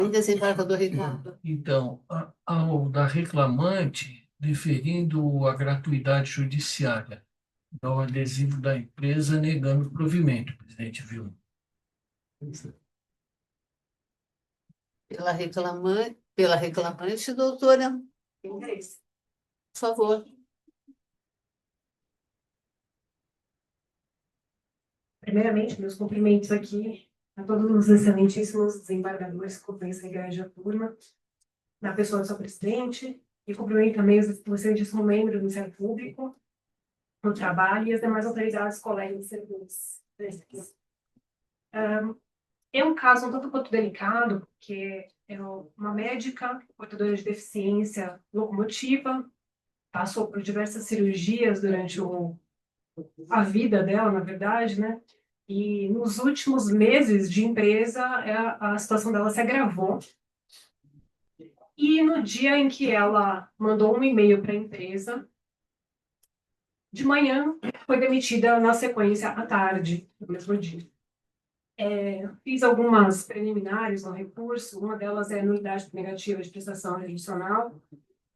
Desembargador Ricardo. Então, ao da reclamante, deferindo a gratuidade judiciária ao adesivo da empresa negando o provimento, presidente viu. Pela reclamante, doutora, por favor. Primeiramente, meus cumprimentos aqui a todos os excelentíssimos desembargadores que compõem essa igreja turma, na pessoa do seu presidente, e cumprimento também os excelentíssimos membros do Ministério Público, do Trabalho e as demais autoridades, colegas de serviços. É um caso um tanto quanto delicado, porque é uma médica portadora de deficiência locomotiva, passou por diversas cirurgias durante a vida dela, na verdade, né? E nos últimos meses de empresa, a situação dela se agravou. E no dia em que ela mandou um e-mail para a empresa, de manhã, foi demitida na sequência à tarde, no mesmo dia. Fiz algumas preliminares no recurso, uma delas é a nulidade negativa de prestação adicional.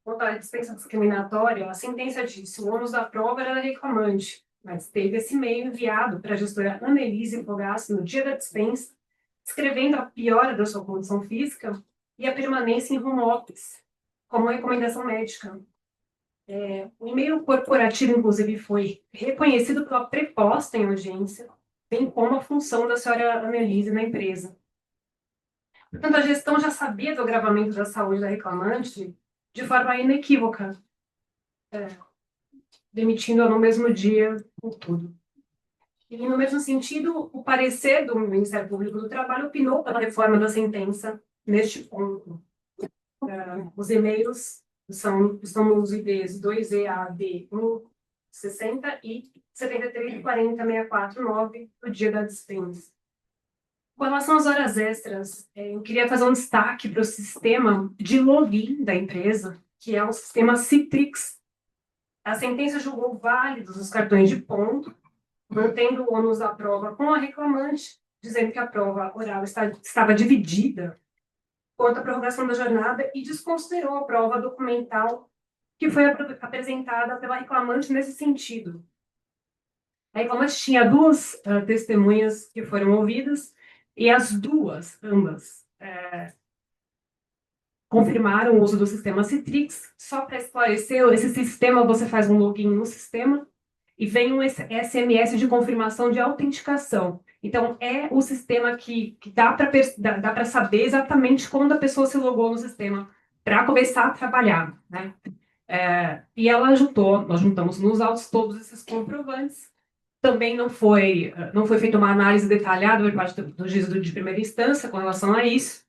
Quanto à dispensa discriminatória, a sentença disse o ônus da prova era reclamante, mas teve esse e-mail enviado para a gestora Annelise Fogassi no dia da dispensa, descrevendo a piora da sua condição física e a permanência em home office, como recomendação médica. O e-mail corporativo, inclusive, foi reconhecido pela preposta em audiência, bem como a função da senhora Annelise na empresa. Portanto, a gestão já sabia do agravamento da saúde da reclamante de forma inequívoca, demitindo-a no mesmo dia por tudo. E, no mesmo sentido, o parecer do Ministério Público do Trabalho opinou pela reforma da sentença neste ponto. Os e-mails estão nos IDs 2EAD 160 e 7340-649 do dia da dispensa. Com relação às horas extras, eu queria fazer um destaque para o sistema de login da empresa, que é o sistema Citrix. A sentença julgou válidos os cartões de ponto, mantendo o ônus da prova com a reclamante, dizendo que a prova oral estava dividida quanto à prorrogação da jornada e desconsiderou a prova documental que foi apresentada pela reclamante nesse sentido. A reclamante tinha duas testemunhas que foram ouvidas e as duas, ambas, confirmaram o uso do sistema Citrix. Só para esclarecer, esse sistema, você faz um login no sistema e vem um SMS de confirmação de autenticação. Então, é o sistema que dá para saber exatamente quando a pessoa se logou no sistema para começar a trabalhar, né? E nós juntamos nos autos todos esses comprovantes. Também não foi feita uma análise detalhada por parte do juiz de primeira instância com relação a isso.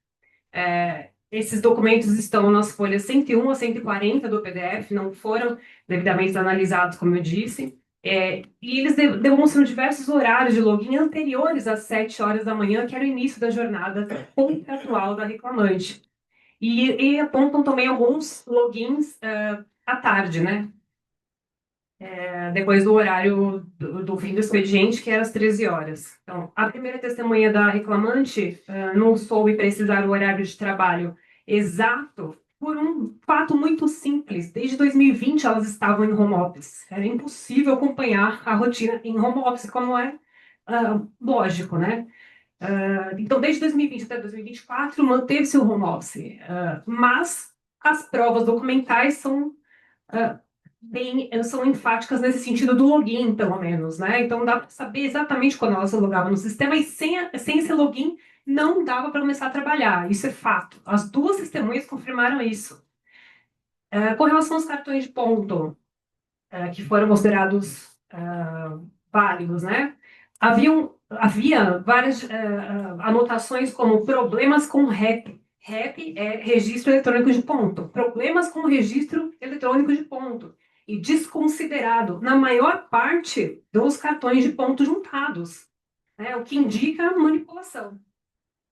Esses documentos estão nas folhas 101 a 140 do PDF, não foram devidamente analisados, como eu disse. E eles demonstram diversos horários de login anteriores às 7 horas da manhã, que era o início da jornada contratual da reclamante. E apontam também alguns logins à tarde, né? Depois do horário do fim do expediente, que era às 13 horas. Então, a primeira testemunha da reclamante não soube precisar o horário de trabalho exato por um fato muito simples. Desde 2020 elas estavam em home office. Era impossível acompanhar a rotina em home office, como é lógico, né? Então, desde 2020 até 2024, manteve-se o home office. Mas as provas documentais são enfáticas nesse sentido do login, pelo menos, né? Então dá para saber exatamente quando ela se logava no sistema e sem esse login não dava para começar a trabalhar. Isso é fato. As duas testemunhas confirmaram isso. Com relação aos cartões de ponto, que foram considerados válidos, né? Havia várias anotações como problemas com REP. REP é registro eletrônico de ponto. Problemas com registro eletrônico de ponto. E desconsiderado na maior parte dos cartões de ponto juntados, né? O que indica manipulação.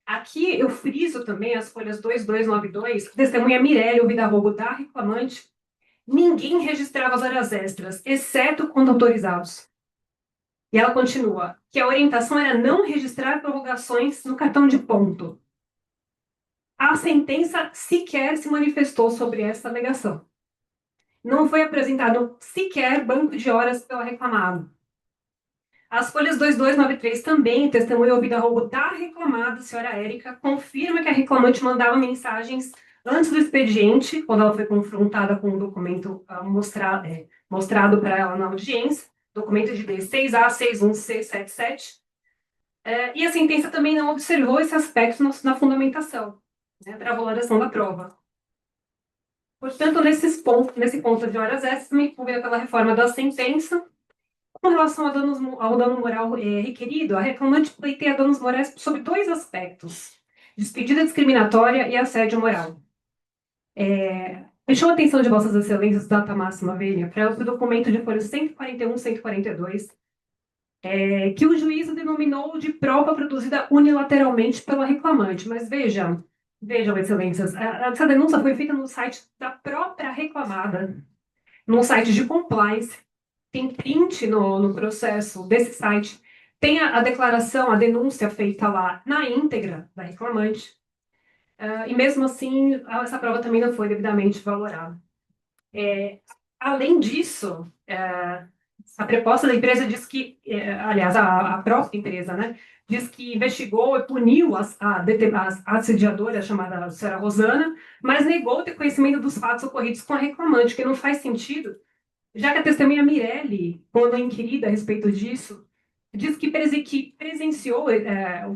Aqui eu friso também as folhas 2292, testemunha Mirelle, ouvida roubo da reclamante. Ninguém registrava as horas extras, exceto quando autorizados. E ela continua, que a orientação era não registrar prorrogações no cartão de ponto. A sentença sequer se manifestou sobre essa alegação. Não foi apresentado sequer banco de horas pela reclamada. As folhas 2293 também, testemunha ouvida ao roubo da reclamada, senhora Érica, confirma que a reclamante mandava mensagens antes do expediente, quando ela foi confrontada com um documento mostrado para ela na audiência, documento de D6A 61C77, e a sentença também não observou esse aspecto na fundamentação, né, para a valoração da prova. Portanto, nesse ponto de horas extras, também impugna pela reforma da sentença. Com relação ao dano moral requerido, a reclamante pleiteia danos morais sob 2 aspectos: despedida discriminatória e assédio moral. Deixou a atenção de Vossas Excelências, data máxima vênia, para o documento de folhas 141 e 142, que o juízo denominou de prova produzida unilateralmente pela reclamante. Mas vejam, Excelências, essa denúncia foi feita no site da própria reclamada, no site de compliance. Tem print no processo desse site, tem a declaração, a denúncia feita lá na íntegra da reclamante, e mesmo assim, essa prova também não foi devidamente valorada. Além disso, a proposta da empresa diz que, aliás, a própria empresa, né, diz que investigou e puniu a assediadora chamada senhora Rosana, mas negou ter conhecimento dos fatos ocorridos com a reclamante, que não faz sentido, já que a testemunha Mirelli, quando inquirida a respeito disso, diz que presenciou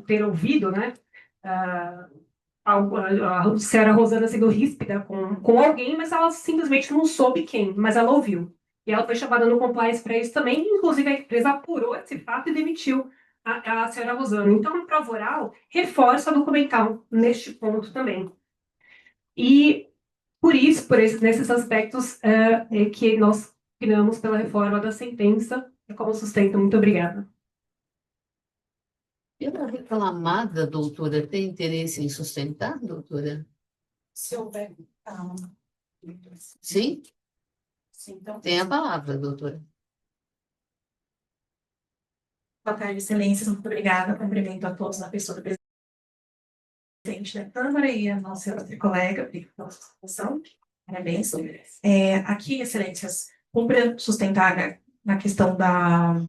ter ouvido, né, a senhora Rosana sendo ríspida com alguém, mas ela simplesmente não soube quem, mas ela ouviu. E ela foi chamada no compliance para isso também, inclusive a empresa apurou esse fato e demitiu a senhora Rosana. Então, a prova oral reforça a documental neste ponto também. E por isso, nesses aspectos, que nós opinamos pela reforma da sentença, como sustento. Muito obrigada. Pela reclamada, doutora, tem interesse em sustentar, doutora? Se houver. Sim? Sim, então. Tem a palavra, doutora. Boa tarde, excelências. Muito obrigada. Cumprimento a todos na pessoa do presidente da Câmara e a nossa outra colega, pela sustentação. Parabéns. Aqui, excelências, cumpre sustentar na questão da